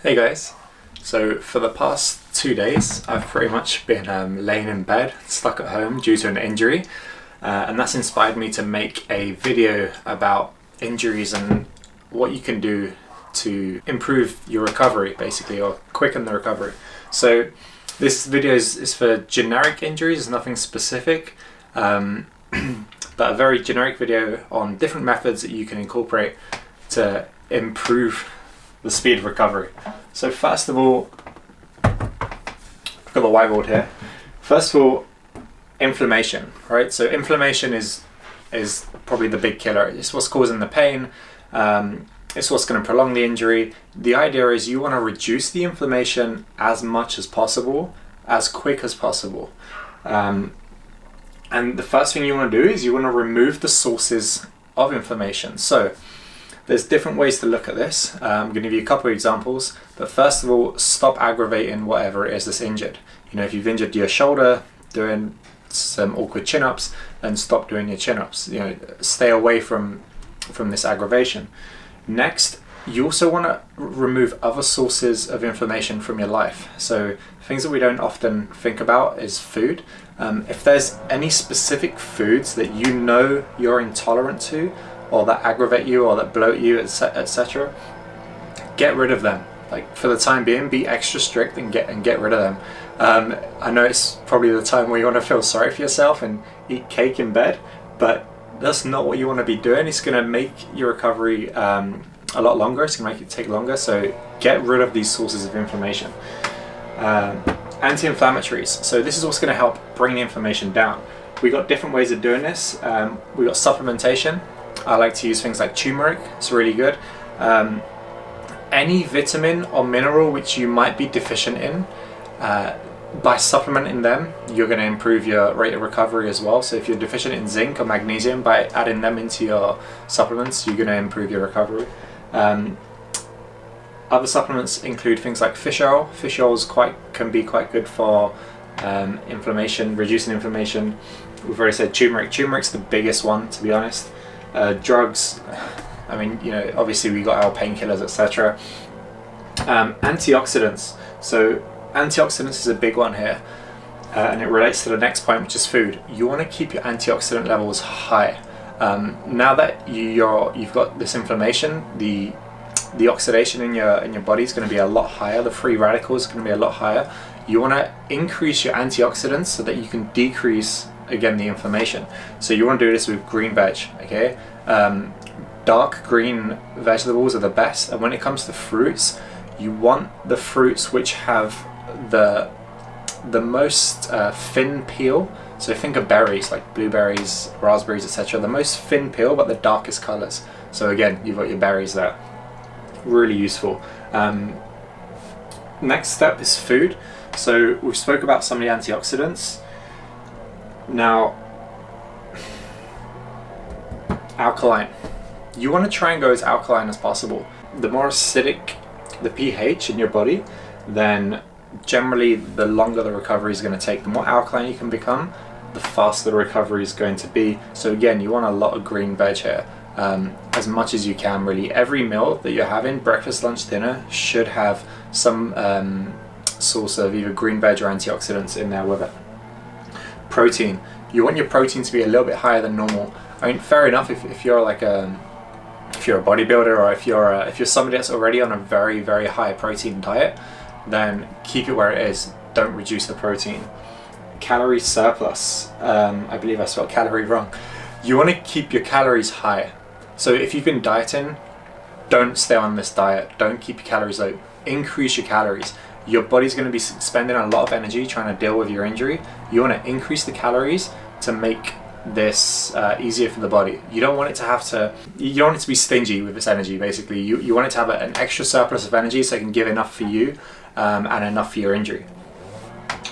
Hey guys, so for the past 2 days I've pretty much been laying in bed, stuck at home due to an injury, and that's inspired me to make a video about injuries and what you can do to improve your recovery basically, or quicken the recovery. So this video is for generic injuries, nothing specific, but a very generic video on different methods that you can incorporate to improve the speed of recovery. So first of all, I've got the whiteboard here. First of all, inflammation, right? So inflammation is probably the big killer. It's what's causing the pain. It's what's going to prolong the injury. The idea is you want to reduce the inflammation as much as possible, as quick as possible. And the first thing you want to do is you want to remove the sources of inflammation. So there's different ways to look at this. I'm going to give you a couple of examples, but first of all, stop aggravating whatever it is that's injured. You know, if you've injured your shoulder doing some awkward chin-ups, then stop doing your chin-ups. You know, stay away from this aggravation. Next, you also want to remove other sources of inflammation from your life. So things that we don't often think about is food. If there's any specific foods that you know you're intolerant to, or that aggravate you, or that bloat you, etc., get rid of them. Like, for the time being, be extra strict and get rid of them. I know it's probably the time where you want to feel sorry for yourself and eat cake in bed, but that's not what you want to be doing. It's going to make your recovery a lot longer. It's going to make it take longer. So get rid of these sources of inflammation. Anti-inflammatories. So this is what's going to help bring the inflammation down. We got different ways of doing this. We got supplementation. I like to use things like turmeric. It's really good. Any vitamin or mineral which you might be deficient in, by supplementing them, you're going to improve your rate of recovery as well. So if you're deficient in zinc or magnesium, by adding them into your supplements, you're going to improve your recovery. Other supplements include things like fish oil. Fish oils can be quite good for inflammation, reducing inflammation. We've already said turmeric. Turmeric's the biggest one, to be honest. Drugs, I mean, you know, obviously we got our painkillers, etc. Antioxidants. So antioxidants is a big one here, and it relates to the next point, which is food. You want to keep your antioxidant levels high. Now that you've got this inflammation, the oxidation in your body is going to be a lot higher. The free radicals are going to be a lot higher. You want to increase your antioxidants so that you can decrease, again, the inflammation. So you want to do this with green veg, okay? Dark green vegetables are the best, and when it comes to fruits, you want the fruits which have the most thin peel. So think of berries like blueberries, raspberries, etc. The most thin peel, but the darkest colors. So again, you've got your berries there. Really useful. Next step is food. So we've spoke about some of the antioxidants. Now, alkaline. You want to try and go as alkaline as possible. The more acidic the pH in your body, then generally the longer the recovery is going to take. The more alkaline you can become, the faster the recovery is going to be. So again, you want a lot of green veg here, as much as you can, really. Every meal that you're having, breakfast, lunch, dinner, should have some source of either green veg or antioxidants in there with it. Protein. You want your protein to be a little bit higher than normal. I mean, fair enough if you're like if you're a bodybuilder, or if you're somebody that's already on a very, very high protein diet, then keep it where it is. Don't reduce the protein. Calorie surplus. I believe I spelled calorie wrong. You want to keep your calories high. So if you've been dieting, don't stay on this diet. Don't keep your calories low. Increase your calories. Your body's going to be spending a lot of energy trying to deal with your injury. You want to increase the calories to make this easier for the body. You don't want it to be stingy with its energy, basically. You want it to have an extra surplus of energy so it can give enough for you and enough for your injury.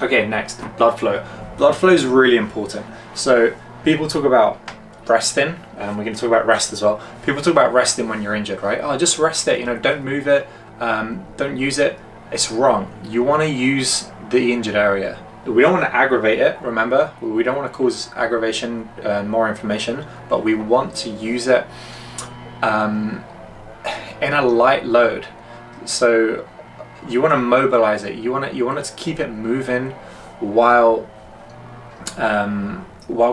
Okay, next, blood flow. Blood flow is really important. So people talk about resting, and we're going to talk about rest as well. People talk about resting when you're injured, right? Oh, just rest it, you know, don't move it, don't use it. It's wrong. You want to use the injured area. We don't want to aggravate it, remember? We don't want to cause aggravation and more inflammation, but we want to use it in a light load. So you want to mobilize it. You want to keep it moving while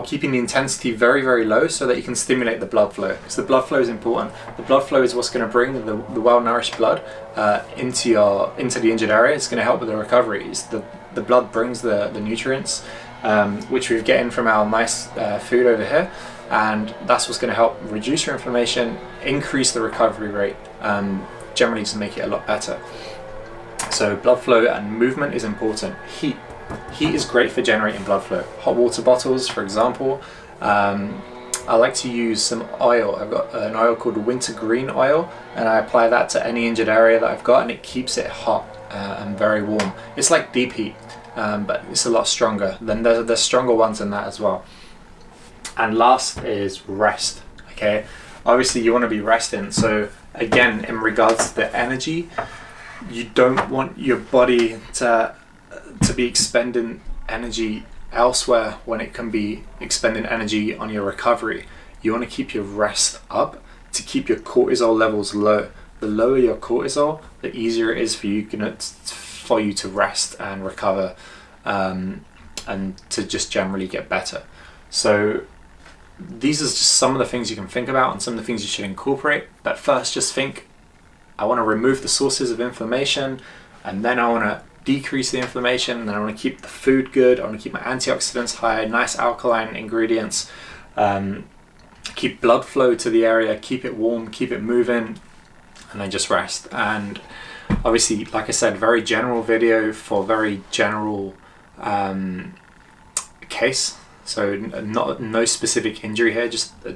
keeping the intensity very, very low, so that you can stimulate the blood flow, because the blood flow is important. The blood flow is what's going to bring the well-nourished blood into the injured area. It's going to help with the recovery. The blood brings the nutrients, which we're getting from our nice food over here, and that's what's going to help reduce your inflammation, increase the recovery rate, generally to make it a lot better. So blood flow and movement is important. Heat is great for generating blood flow. Hot water bottles, for example. I like to use some oil. I've got an oil called wintergreen oil, and I apply that to any injured area that I've got, and it keeps it hot and very warm. It's like deep heat, but it's a lot stronger. Then there's stronger ones than that as well. And last is rest. Okay, obviously you want to be resting. So again, in regards to the energy, you don't want your body to be expending energy elsewhere when it can be expending energy on your recovery. You want to keep your rest up to keep your cortisol levels low. The lower your cortisol, the easier it is for you to rest and recover, and to just generally get better. So these are just some of the things you can think about and some of the things you should incorporate. But first, just think, I want to remove the sources of inflammation, and then I want to decrease the inflammation, and then I want to keep the food good. I want to keep my antioxidants high, nice alkaline ingredients, keep blood flow to the area, keep it warm, keep it moving, and then just rest. And obviously, like I said, very general video for very general case. So no specific injury here, just a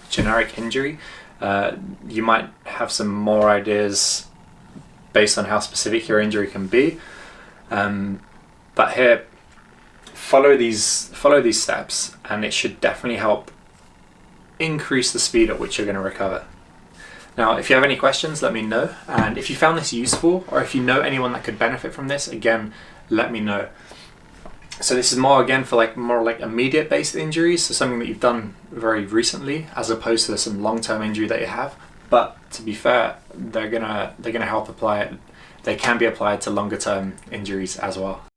generic injury. You might have some more ideas based on how specific your injury can be. But here, follow these steps, and it should definitely help increase the speed at which you're going to recover. Now, if you have any questions, let me know. And if you found this useful, or if you know anyone that could benefit from this, again, let me know. So this is more, again, for more immediate based injuries, so something that you've done very recently, as opposed to some long-term injury that you have. But to be fair, they're gonna help apply it. They can be applied to longer term injuries as well.